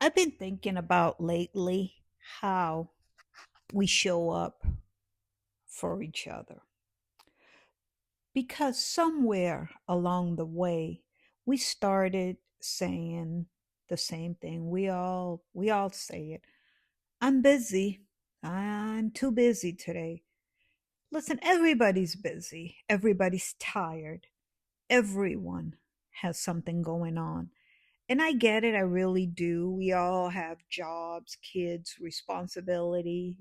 I've been thinking about lately how we show up for each other because somewhere along the way we started saying the same thing. We all say it. I'm busy. I'm too busy today. Listen, everybody's busy. Everybody's tired. Everyone has something going on. And I get it, I really do. We all have jobs, kids, responsibilities,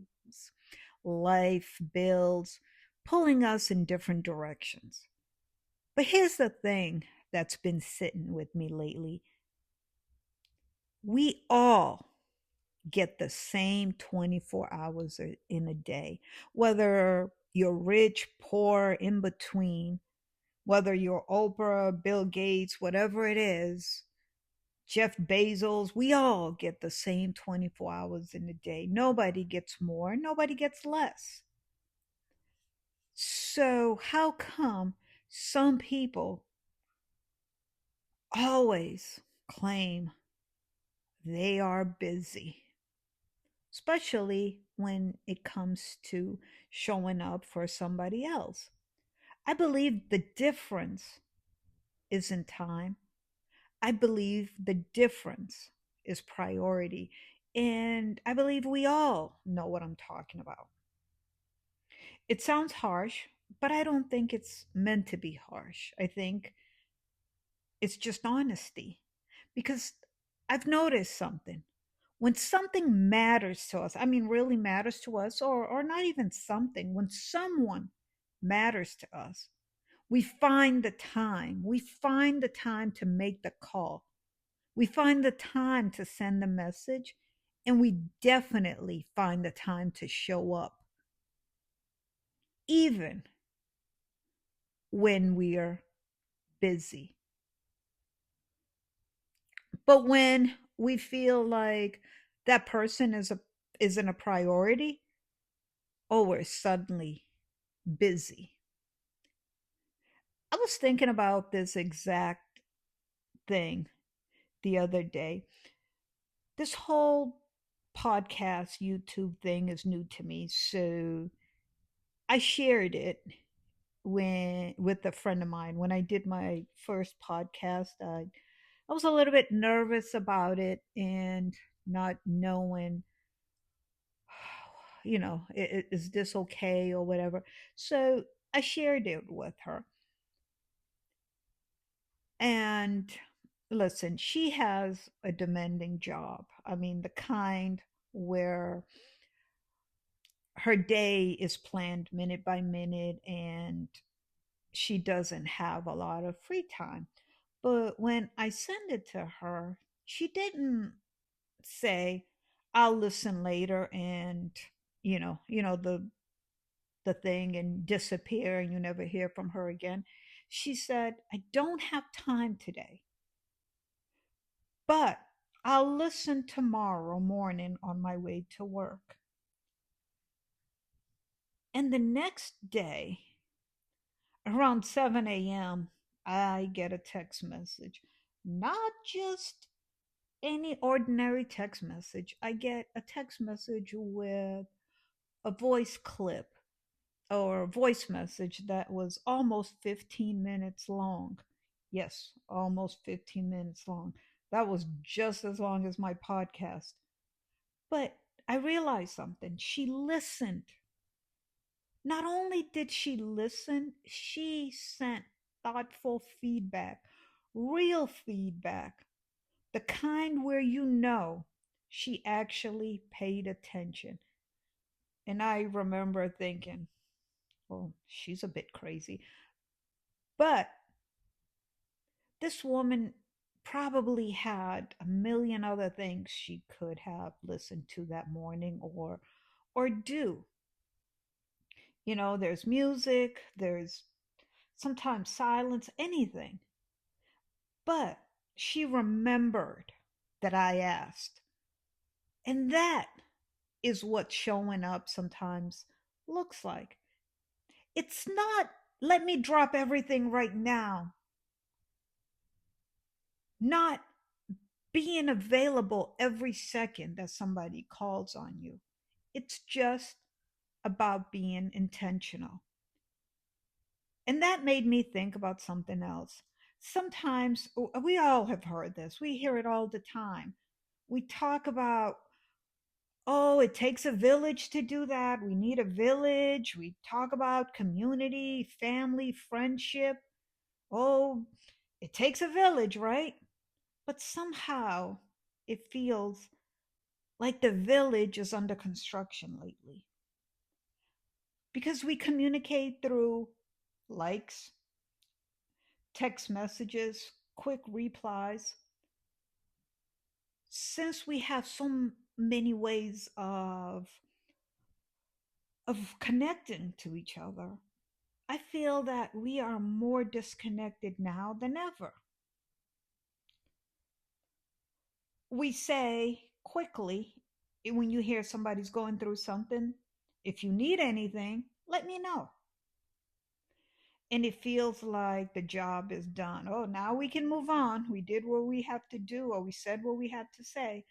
life, bills, pulling us in different directions. But here's the thing that's been sitting with me lately. We all get the same 24 hours in a day, whether you're rich, poor, in between, whether you're Oprah, Bill Gates, whatever it is. Jeff Bezos, we all get the same 24 hours in a day. Nobody gets more, nobody gets less. So, how come some people always claim they are busy, especially when it comes to showing up for somebody else? I believe the difference isn't time. I believe the difference is priority. And I believe we all know what I'm talking about. It sounds harsh, but I don't think it's meant to be harsh. I think it's just honesty. Because I've noticed something. When something matters to us, I mean, really matters to us, or not even something, when someone matters to us, we find the time. We find the time to make the call. We find the time to send the message, and we definitely find the time to show up, even when we are busy. But when we feel like that person isn't a priority, oh, we're suddenly busy. I was thinking about this exact thing the other day. This whole podcast YouTube thing is new to me, so I shared it when with a friend of mine when I did my first podcast. I was a little bit nervous about it and not knowing, is this okay or whatever. So I shared it with her. And listen, she has a demanding job. I mean, the kind where her day is planned minute by minute and she doesn't have a lot of free time. But when I sent it to her, she didn't say, "I'll listen later," and the thing and disappear and you never hear from her again. She said, "I don't have time today, but I'll listen tomorrow morning on my way to work." And the next day, around 7 a.m., I get a text message. Not just any ordinary text message. I get a text message with a voice clip or a voice message that was almost 15 minutes long. Yes, almost 15 minutes long. That was just as long as my podcast. But I realized something. She listened. Not only did she listen, she sent thoughtful feedback, real feedback, the kind where she actually paid attention. And I remember thinking, well, she's a bit crazy. But this woman probably had a million other things she could have listened to that morning or do. There's music, there's sometimes silence, anything. But she remembered that I asked. And that is what showing up sometimes looks like. It's not, "Let me drop everything right now." Not, being available every second that somebody calls on you. It's just about being intentional. And that made me think about something else. Sometimes we all have heard this, we hear it all the time. We talk about, oh, it takes a village to do that. We need a village. We talk about community, family, friendship. Oh, it takes a village, right? But somehow it feels like the village is under construction lately because we communicate through likes, text messages, quick replies. Since we have so many ways of connecting to each other, I feel that we are more disconnected now than ever. We say quickly when you hear somebody's going through something, if you need anything, let me know. And it feels like the job is done. Oh, now we can move on. We did what we have to do, or we said what we had to say.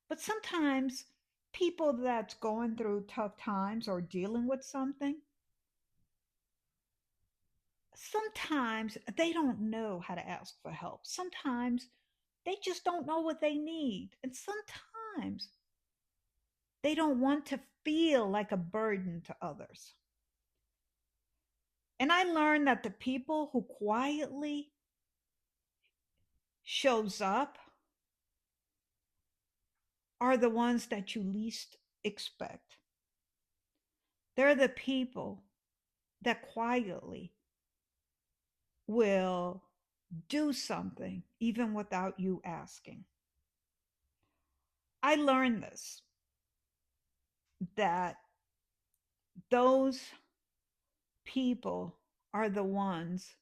But sometimes people that's going through tough times or dealing with something, sometimes they don't know how to ask for help. Sometimes they just don't know what they need. And sometimes they don't want to feel like a burden to others. And I learned that the people who quietly shows up are the ones that you least expect. They're the people that quietly will do something even without you asking. I learned this, that those people are the ones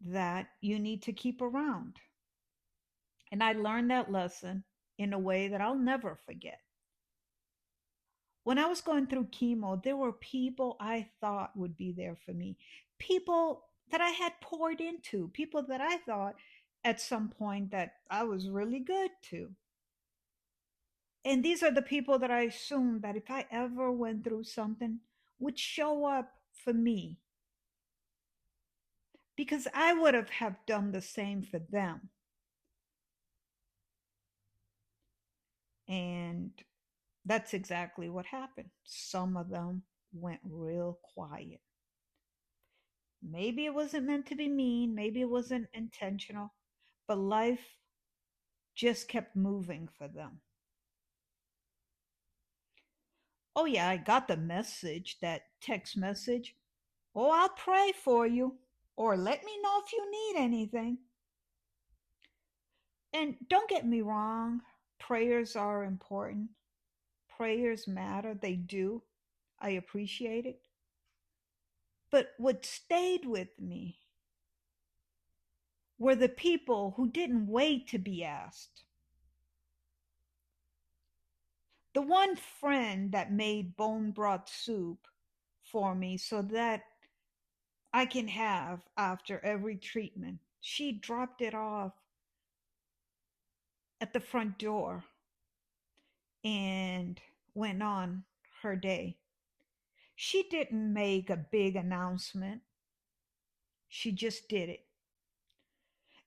that you need to keep around. And I learned that lesson in a way that I'll never forget. When I was going through chemo, there were people I thought would be there for me, people that I had poured into, people that I thought at some point that I was really good to. And these are the people that I assumed that if I ever went through something would show up for me because I would have done the same for them. And that's exactly what happened. Some of them went real quiet. Maybe it wasn't meant to be mean, maybe it wasn't intentional, but life just kept moving for them. Oh, yeah, I got the message, that text message. Oh, I'll pray for you, or let me know if you need anything. And don't get me wrong, prayers are important. Prayers matter, they do. I appreciate it. But what stayed with me were the people who didn't wait to be asked. The one friend that made bone broth soup for me so that I can have after every treatment, she dropped it off at the front door and went on her day. She didn't make a big announcement, she just did it.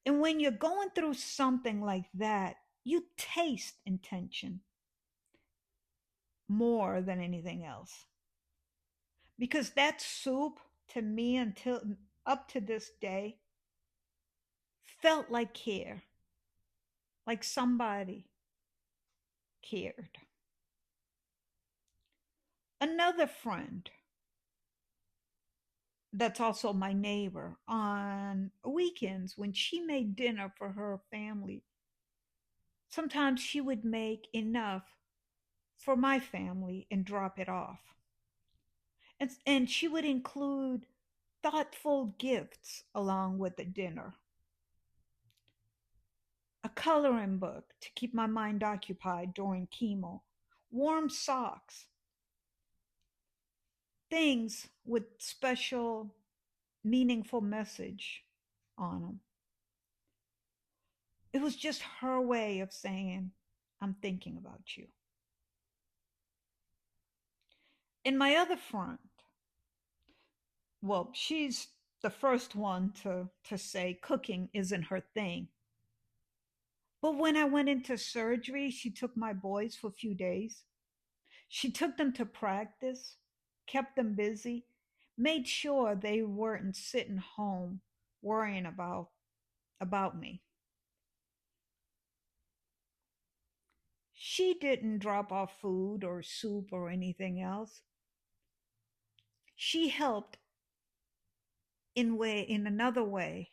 And when you're going through something like that, you taste intention more than anything else. Because that soup, to me, until up to this day, felt like care, like somebody cared. Another friend that's also my neighbor, on weekends when she made dinner for her family, sometimes she would make enough for my family and drop it off. And she would include thoughtful gifts along with the dinner, a coloring book to keep my mind occupied during chemo, warm socks, things with special, meaningful message on them. It was just her way of saying, I'm thinking about you. And my other friend, well, she's the first one to say cooking isn't her thing. But when I went into surgery, she took my boys for a few days. She took them to practice, kept them busy, made sure they weren't sitting home worrying about me. She didn't drop off food or soup or anything else. She helped in another way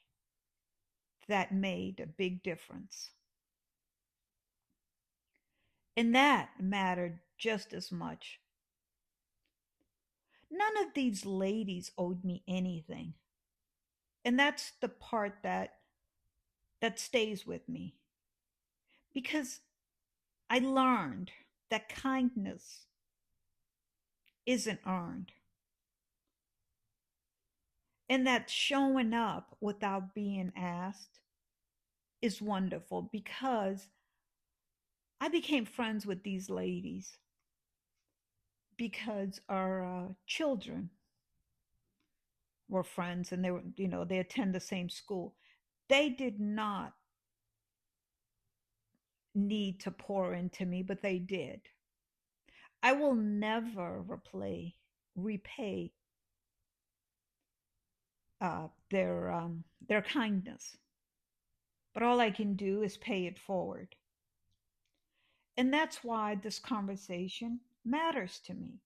that made a big difference. And that mattered just as much. None of these ladies owed me anything. And that's the part that stays with me because I learned that kindness isn't earned and that showing up without being asked is wonderful because I became friends with these ladies because our children were friends and they were, they attend the same school. They did not need to pour into me, but they did. I will never repay their kindness, but all I can do is pay it forward. And that's why this conversation matters to me.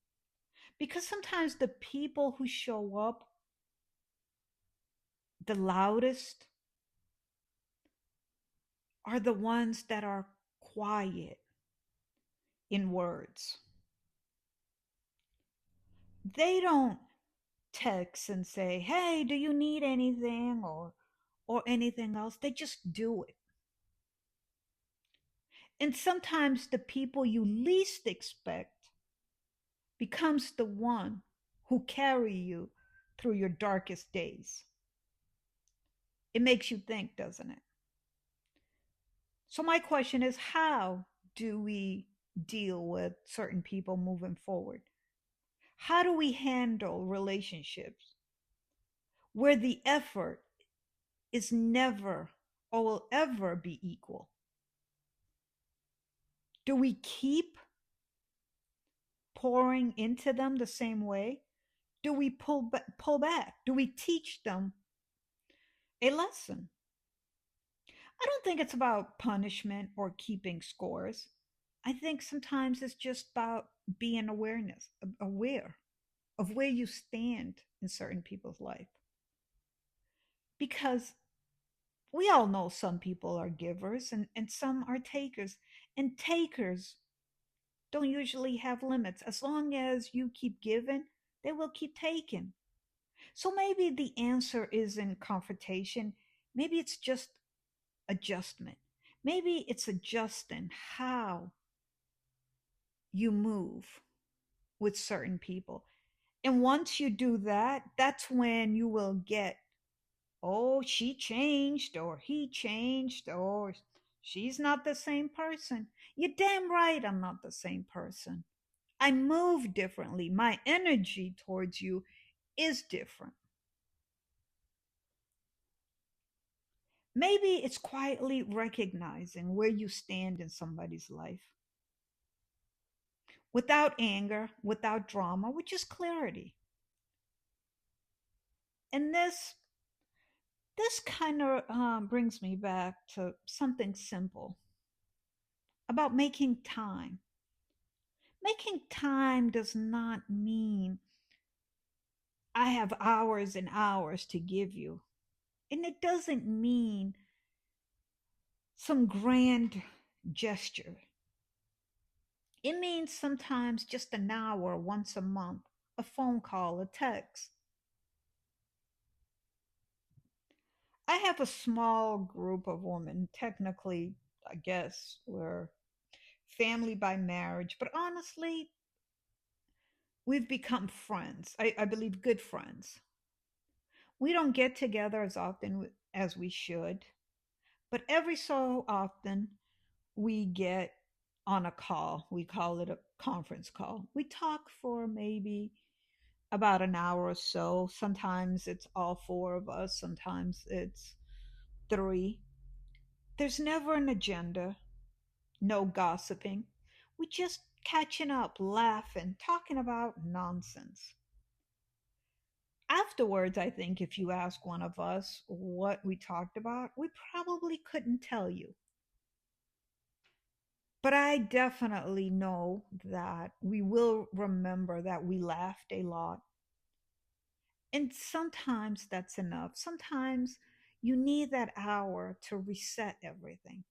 Because sometimes the people who show up the loudest are the ones that are quiet in words. They don't text and say, "Hey, do you need anything?" or anything else. They just do it. And sometimes the people you least expect becomes the one who carry you through your darkest days. It makes you think, doesn't it? So my question is, how do we deal with certain people moving forward? How do we handle relationships where the effort is never or will ever be equal? Do we keep pouring into them the same way? Do we pull back? Do we teach them a lesson? I don't think it's about punishment or keeping scores. I think sometimes it's just about being aware of where you stand in certain people's life. Because we all know some people are givers and some are takers. And takers don't usually have limits. As long as you keep giving, they will keep taking. So maybe the answer isn't confrontation. Maybe it's just adjustment. Maybe it's adjusting how you move with certain people. And once you do that, that's when you will get, oh, she changed, or he changed, or she's not the same person. You're damn right, I'm not the same person. I move differently. My energy towards you is different. Maybe it's quietly recognizing where you stand in somebody's life without anger, without drama, with just clarity. And this kind of brings me back to something simple about making time. Making time does not mean I have hours and hours to give you. And it doesn't mean some grand gesture. It means sometimes just an hour once a month, a phone call, a text. I have a small group of women. Technically, I guess we're family by marriage, but honestly, we've become friends. I believe good friends. We don't get together as often as we should, But every so often, we get on a call. We call it a conference call. We talk for maybe about an hour or so. Sometimes it's all four of us, sometimes it's three. There's never an agenda, no gossiping. We just catching up, laughing, talking about nonsense. Afterwards, I think if you ask one of us what we talked about, we probably couldn't tell you. But I definitely know that we will remember that we laughed a lot. And sometimes that's enough. Sometimes you need that hour to reset everything.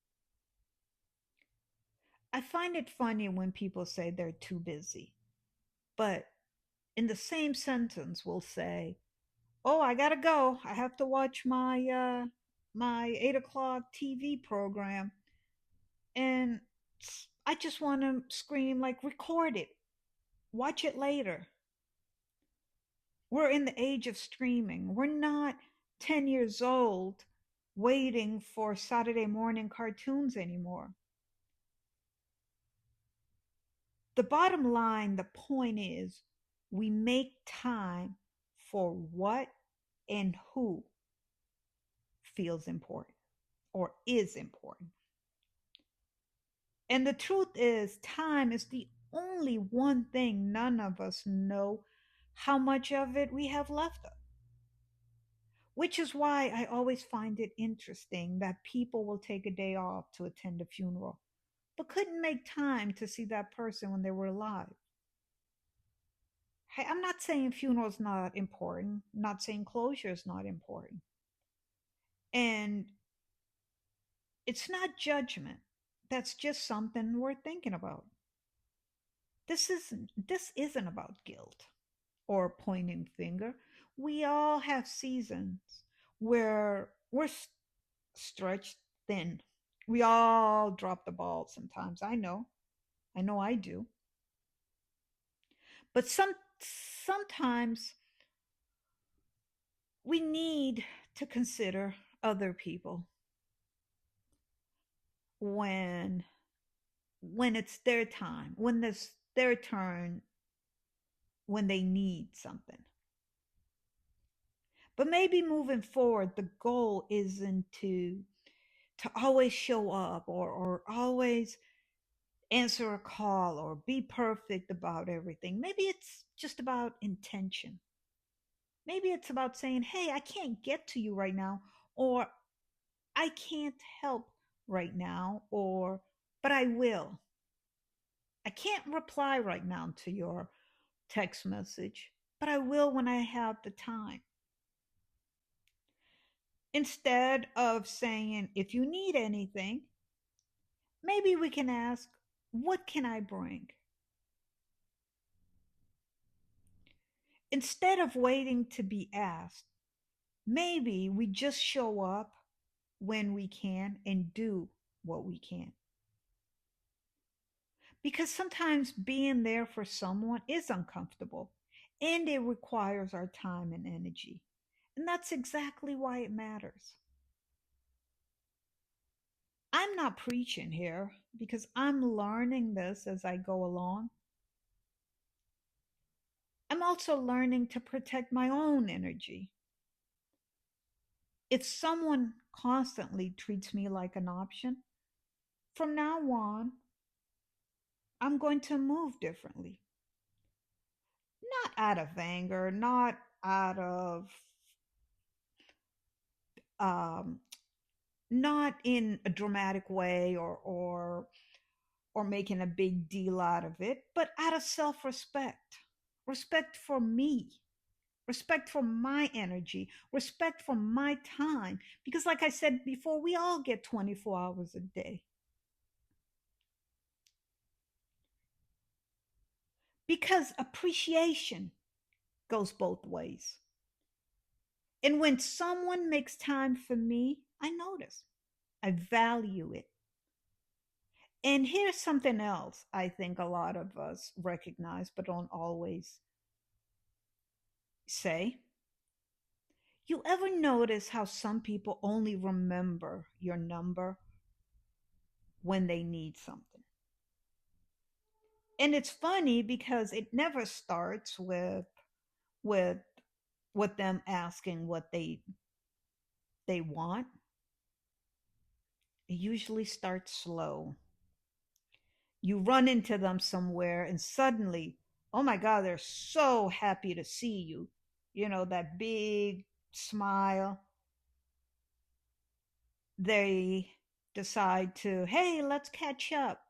I find it funny when people say they're too busy, but in the same sentence will say, "Oh, I gotta go. I have to watch my 8 o'clock TV program, and I just want to scream like record it, watch it later." We're in the age of streaming. We're not 10 years old waiting for Saturday morning cartoons anymore. The bottom line, the point is, we make time for what and who feels important or is important. And the truth is, time is the only one thing none of us know how much of it we have left. Which is why I always find it interesting that people will take a day off to attend a funeral, but couldn't make time to see that person when they were alive. Hey, I'm not saying funeral is not important, I'm not saying closure is not important. And it's not judgment. That's just something we're thinking about. This isn't about guilt or pointing finger. We all have seasons where we're stretched thin. We all drop the ball sometimes. I know I do. But sometimes we need to consider other people when it's their time, when it's their turn, when they need something. But maybe moving forward, the goal isn't to always show up or always answer a call or be perfect about everything. Maybe it's just about intention. Maybe it's about saying, "Hey, I can't get to you right now," or "I can't help right now," or "but I will." I can't reply right now to your text message, but I will when I have the time. Instead of saying, "If you need anything," maybe we can ask, "What can I bring?" Instead of waiting to be asked, maybe we just show up when we can and do what we can. Because sometimes being there for someone is uncomfortable and it requires our time and energy. And that's exactly why it matters. I'm not preaching here because I'm learning this as I go along. I'm also learning to protect my own energy. If someone constantly treats me like an option, from now on, I'm going to move differently. Not out of anger, not out of, um, not in a dramatic way or making a big deal out of it, but out of self-respect. Respect for me, respect for my energy, respect for my time. Because, like I said before, we all get 24 hours a day. Because appreciation goes both ways. And when someone makes time for me, I notice, I value it. And here's something else I think a lot of us recognize but don't always say. You ever notice how some people only remember your number when they need something? And it's funny because it never starts with with them asking what they want. It usually starts slow. You run into them somewhere and suddenly, oh my god, they're so happy to see you. You know, that big smile. They decide to, hey, let's catch up.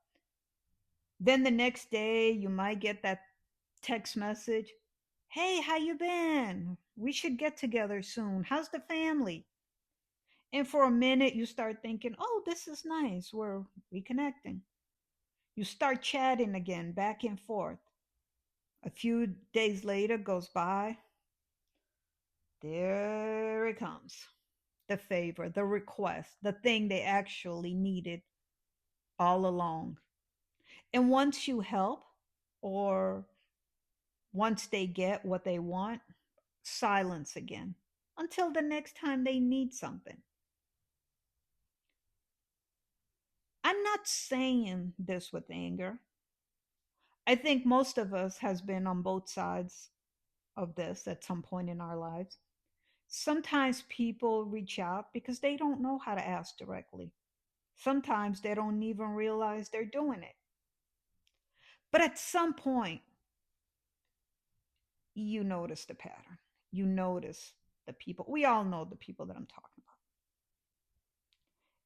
Then the next day you might get that text message, hey, how you been? We should get together soon. How's the family? And for a minute you start thinking, oh, this is nice, we're reconnecting. You start chatting again, back and forth. A few days later goes by. There it comes. The favor, the request, the thing they actually needed all along. And once you help, or once they get what they want, silence again until the next time they need something. I'm not saying this with anger. I think most of us has been on both sides of this at some point in our lives. Sometimes people reach out because they don't know how to ask directly. Sometimes they don't even realize they're doing it. But at some point, you notice the pattern. You notice the people. We all know the people that I'm talking about,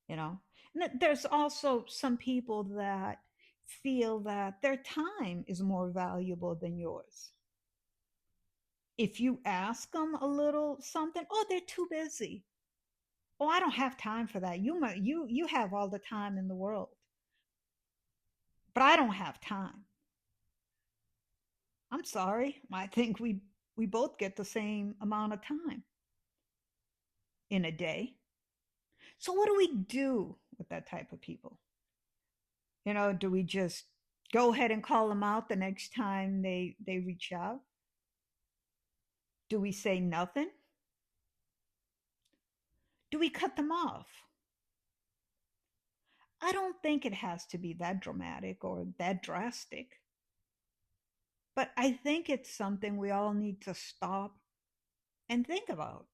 you know? And there's also some people that feel that their time is more valuable than yours. If you ask them a little something, oh, they're too busy. Oh, I don't have time for that. You have all the time in the world, but I don't have time. I'm sorry. I think we both get the same amount of time in a day. So what do we do with that type of people? You know, do we just go ahead and call them out the next time they reach out? Do we say nothing? Do we cut them off? I don't think it has to be that dramatic or that drastic, but I think it's something we all need to stop and think about.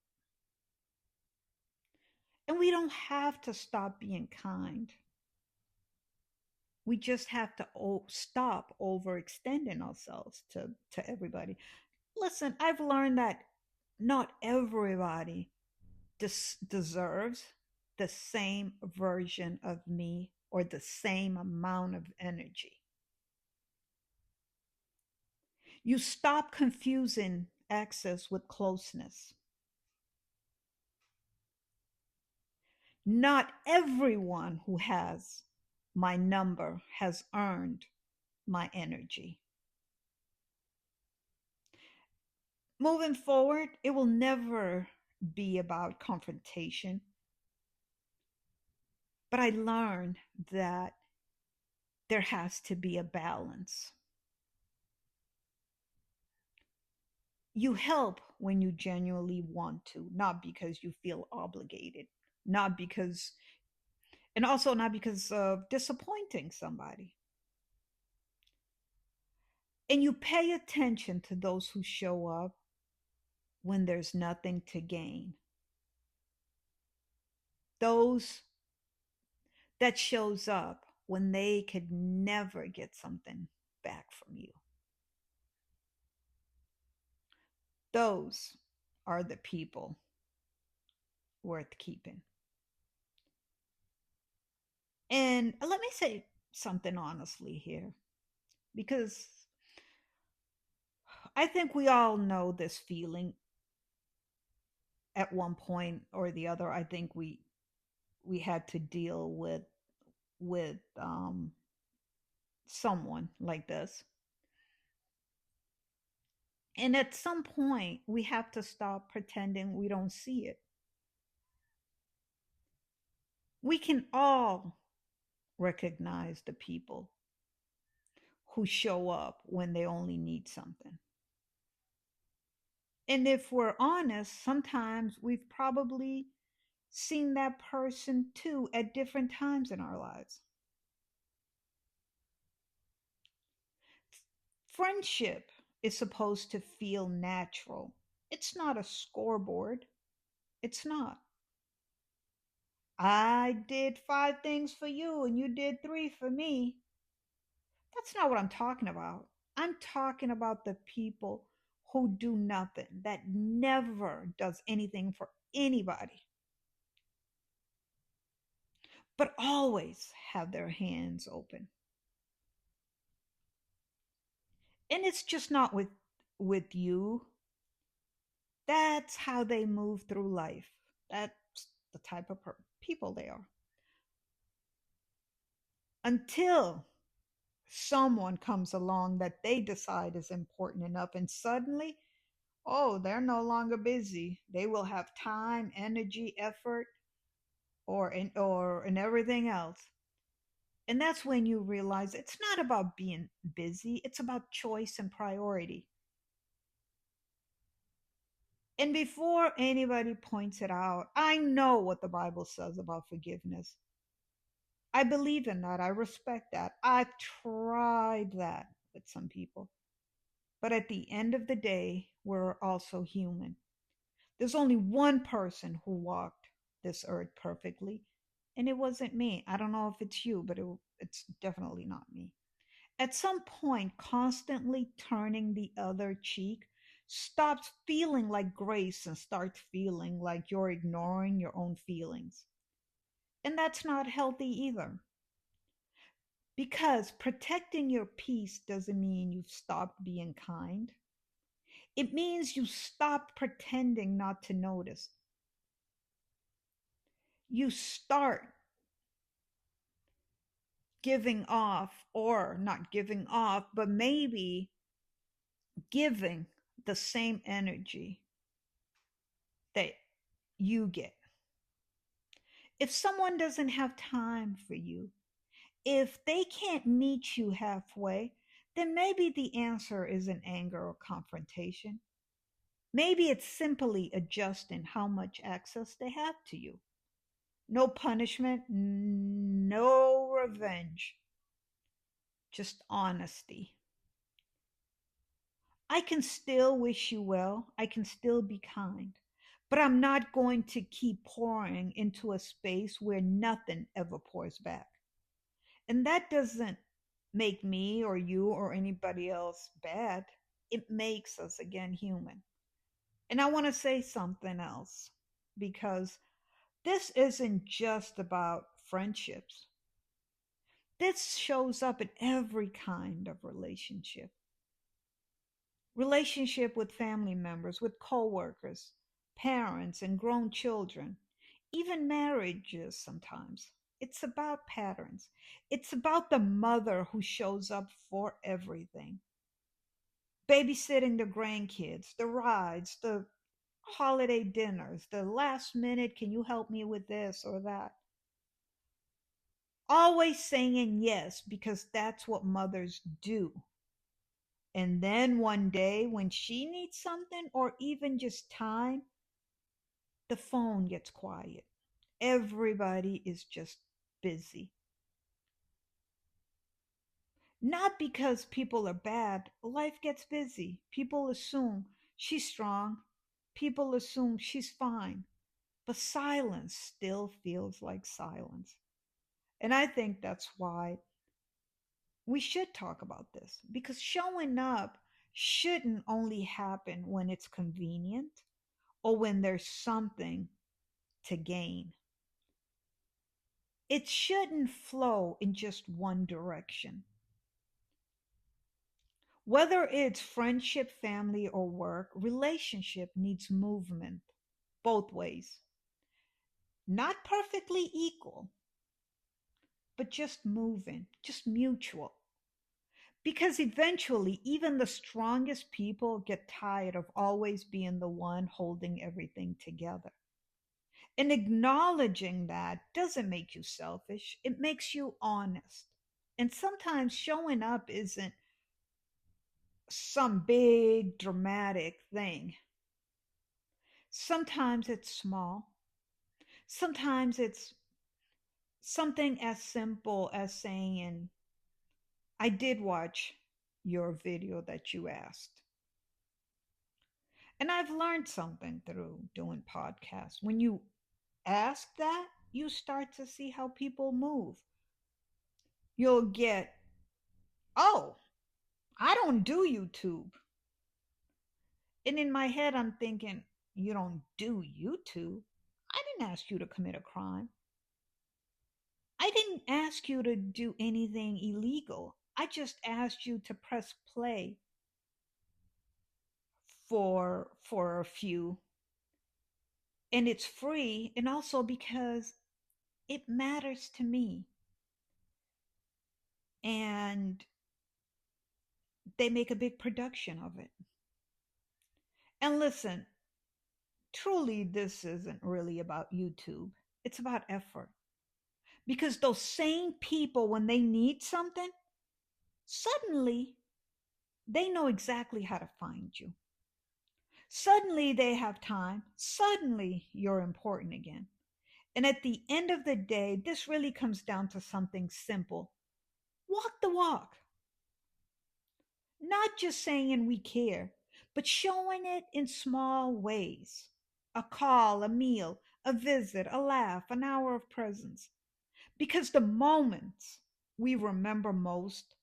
And we don't have to stop being kind. We just have to stop overextending ourselves to everybody. Listen, I've learned that not everybody deserves the same version of me or the same amount of energy. You stop confusing access with closeness. Not everyone who has my number has earned my energy. Moving forward, it will never be about confrontation, but I learned that there has to be a balance. You help when you genuinely want to, not because you feel obligated, not because, and also not because of disappointing somebody. And you pay attention to those who show up when there's nothing to gain. Those that shows up when they could never get something back from you. Those are the people worth keeping. And let me say something honestly here, because I think we all know this feeling at one point or the other. I think we had to deal with someone like this. And at some point, we have to stop pretending we don't see it. We can all recognize the people who show up when they only need something. And if we're honest, sometimes we've probably seen that person too at different times in our lives. Friendship is supposed to feel natural. It's not a scoreboard. It's not. I did five things for you and you did three for me. That's not what I'm talking about. I'm talking about the people who do nothing, that never does anything for anybody, but always have their hands open. And it's just not with you. That's how they move through life. That's the type of people they are. Until someone comes along that they decide is important enough, and suddenly, oh, they're no longer busy. They will have time, energy, effort, or and everything else. And that's when you realize it's not about being busy, it's about choice and priority. And before anybody points it out, I know what the Bible says about forgiveness. I believe in that. I respect that. I've tried that with some people. But at the end of the day, we're also human. There's only one person who walked this earth perfectly, and it wasn't me. I don't know if it's you, but it's definitely not me. At some point, constantly turning the other cheek stops feeling like grace and starts feeling like you're ignoring your own feelings. And that's not healthy either. Because protecting your peace doesn't mean you've stopped being kind. It means you stopped pretending not to notice. You start giving off, or not giving off, but maybe giving the same energy that you get. If someone doesn't have time for you, if they can't meet you halfway, then maybe the answer isn't anger or confrontation. Maybe it's simply adjusting how much access they have to you. No punishment, no revenge, just honesty. I can still wish you well, I can still be kind, but I'm not going to keep pouring into a space where nothing ever pours back. And that doesn't make me or you or anybody else bad. It makes us again human. And I want to say something else, because this isn't just about friendships. This shows up in every kind of relationship. Relationship with family members, with coworkers, parents and grown children, even marriages sometimes. It's about patterns. It's about the mother who shows up for everything. Babysitting the grandkids, the rides, the holiday dinners, the last minute, can you help me with this or that? Always saying yes because that's what mothers do. And then one day, when she needs something or even just time, the phone gets quiet. Everybody is just busy. Not because people are bad, life gets busy. People assume she's strong, people assume she's fine, but silence still feels like silence. And I think that's why we should talk about this, because showing up shouldn't only happen when it's convenient or when there's something to gain. It shouldn't flow in just one direction. Whether it's friendship, family, or work, relationship needs movement both ways. Not perfectly equal, but just moving, just mutual. Because eventually, even the strongest people get tired of always being the one holding everything together. And acknowledging that doesn't make you selfish, it makes you honest. And sometimes showing up isn't some big dramatic thing. Sometimes it's small. Sometimes it's something as simple as saying, I did watch your video that you asked. And I've learned something through doing podcasts. When you ask that, you start to see how people move. You'll get, oh, I don't do YouTube. And in my head, I'm thinking, you don't do YouTube? I didn't ask you to commit a crime. I didn't ask you to do anything illegal. I just asked you to press play for a few, and it's free, and also because it matters to me. And they make a big production of it. And listen, truly this isn't really about YouTube. It's about effort. Because those same people, when they need something, suddenly they know exactly how to find you. Suddenly they have time. Suddenly you're important again. And at the end of the day, this really comes down to something simple: walk the walk. Not just saying we care, but showing it in small ways: a call, a meal, a visit, a laugh, an hour of presence. Because the moments we remember most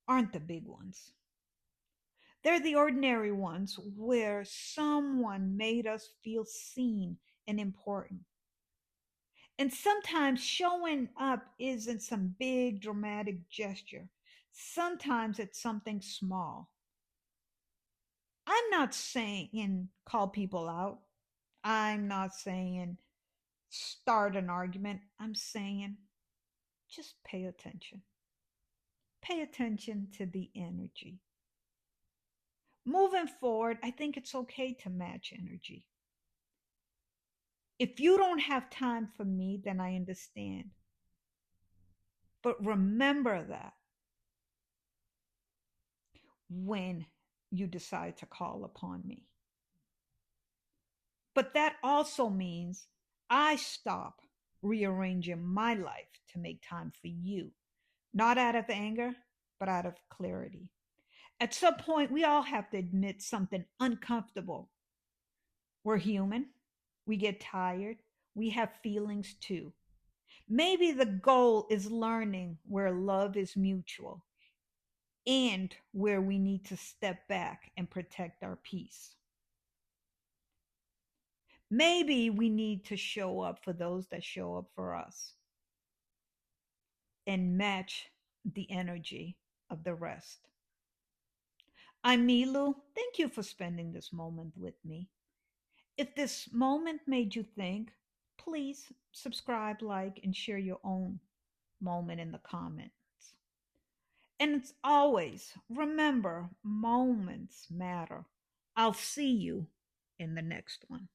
aren't the big ones. They're the ordinary ones where someone made us feel seen and important. And sometimes showing up isn't some big dramatic gesture. Sometimes it's something small. I'm not saying call people out. I'm not saying start an argument. I'm saying just pay attention. Pay attention to the energy. Moving forward, I think it's okay to match energy. If you don't have time for me, then I understand. But remember that when you decide to call upon me. But that also means I stop rearranging my life to make time for you, not out of anger, but out of clarity. At some point, we all have to admit something uncomfortable. We're human, we get tired, we have feelings too. Maybe the goal is learning where love is mutual and where we need to step back and protect our peace. Maybe we need to show up for those that show up for us and match the energy of the rest. I'm Milu. Thank you for spending this moment with me. If this moment made you think, please subscribe, like, and share your own moment in the comments. And it's always remember, moments matter. I'll see you in the next one.